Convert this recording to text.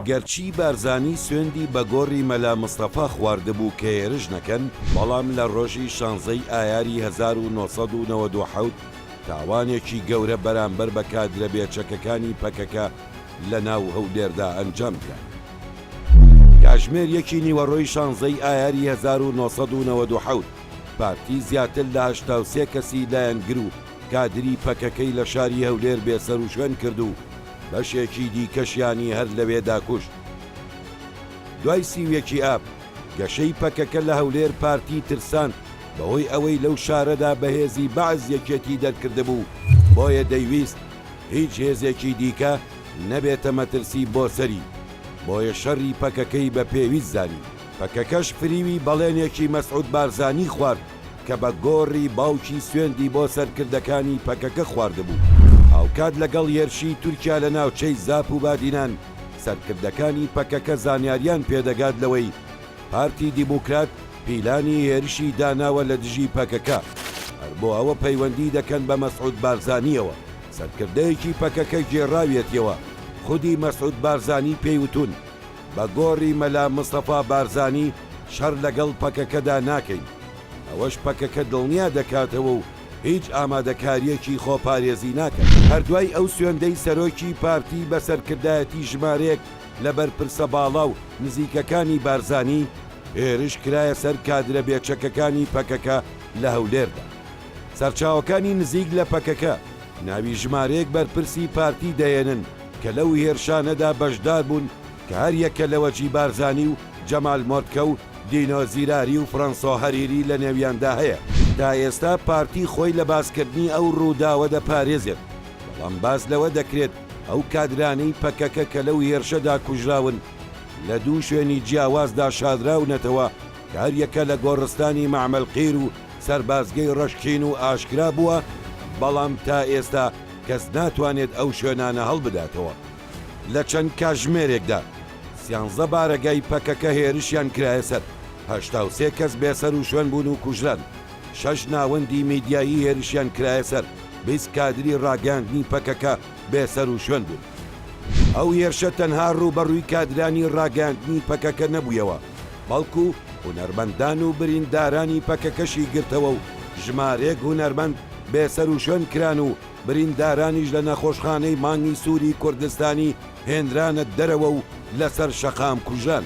گەرچی بارزانی سوێندی بە گۆڕی مەلا مستەفا خواردبوو کە هێرش نەکەن، بەڵام لە ڕۆژی 16 ئایاری 1997 تاوانێکی گەورە بەرامبەر بە کادرە بێچەکەکانی پەکەکە لە ناو هەولێردا ئەنجام درا. کاژمێر یەکی نیوەڕۆی 16 ئایاری 1997 پارتی زیاتر لە 83 کەسی لایەنگر و کادری پەکەکەی لە شاری هەولێر بێسەر و شوێن کرد و بەشێکی دیکەشیانی هەر لەوێدا کوشت. دوای سیوێکی ئاب گەشەی پەکەکە لە هەولێر پارتی ترسان بەهۆی ئەوەی لەو شارەدا بەهێزی بەعز یەکێتی دەرکردبوو، بۆیە دەیویست هیچ هێزێکی دیکە نەبێتە مەترسی بۆ سەری، بۆیە شەڕی پەکەکەی بە پێویست زانی. پەکەکەش فریوی بەڵێنێکی مەسعود بارزانی خوارد کە بە گۆڕی باوکی سوێندی بۆ سەرکردەکانی پەکەکە خواردبوو. هاوکات لەگەڵ هێرشی تورکیا لە ناوچەی زاپ و بادینان سەرکردەکانی پەکەکە زانیاریان پێدەگات لەوەی پارتی دیموکرات پیلانی هێرشی داناوە لە دژی پەکەکە، هەر بۆ ئەوە پەیوەندی دەکەن بە مەسعود بارزانیەوە. سەرکردەیەکی پەکەکە گێڕاوێتیەوە. خودی مەسعود بارزانی پێیوتون بە گۆڕی مەلا مستەفا بارزانی شەڕ لەگەڵ پەکەکەدا ناکەین، ئەوەش پەکەکە دڵنیا دەکاتەوە و هیچ ئامادەکاریەکی خۆپارێزی ناکەن. هەردوای ئەو سوێندەی سەرۆکی پارتی بە سەرکردایەتی ژمارەیەک لە بەرپرسە باڵا و نزیکەکانی بارزانی هێرش کرایە سەر کادرە بێچەکەکانی پەکەکە لە هەولێردا. سەرچاوەکانی نزیک لە پەکەکە ناوی ژمارەیەک بەرپرسی پارتی دەێنن کە لەو هێرشانەدا بەشدار بوون کە هەر یەکە لەوەجی بارزانی و جەمال مۆردکە و دینۆ زیراری و فڕەنسۆ هەریری لە نێویاندا هەیە. تا ئێستا پارتی خۆی لە باسکردنی ئەو ڕووداوە دەپارێزێت، بەڵام باز لەوە دەکرێت ئەو کادرانەی پەکەکە کە لەو هێرشەدا کوژراون لە دوو شوێنی جیاوازدا شادراونەتەوە کە هەر یەکە لە گۆڕستانی مەعمەلقیر و سەربازگەی ڕەشکین و ئاشکرا بووە، بەڵام تا ئێستا کەس ناتوانێت ئەو شوێنانە هەڵبداتەوە. لە چەند کاژمێرێکدا 13 بارەگای پەکەکە هێرشیان کرایە سەر، 83 کەس بێسەر و شوێن بوون و کوژران، 6 ناوەندی میدیایی هێرشیان کرایە سەر، 20 کادری ڕاگەاندنی پەکەکە بێسەر و شوێن بوون. ئەو هێرشە تەنها ڕوبەڕووی کادرانی ڕاگەاندنی پەکەکە نەبوویەوە، بەڵکو هونەرمەندان و بریندارانی پەکەکەشی گرتەوە و ژمارەیەک هونەرمەند بێسەر و شوێن کران و بریندارانیش لە نەخۆشخانەی مانگی سووری کوردستانی هێنرانە دەرەوە و لەسەر شەقام کوژان.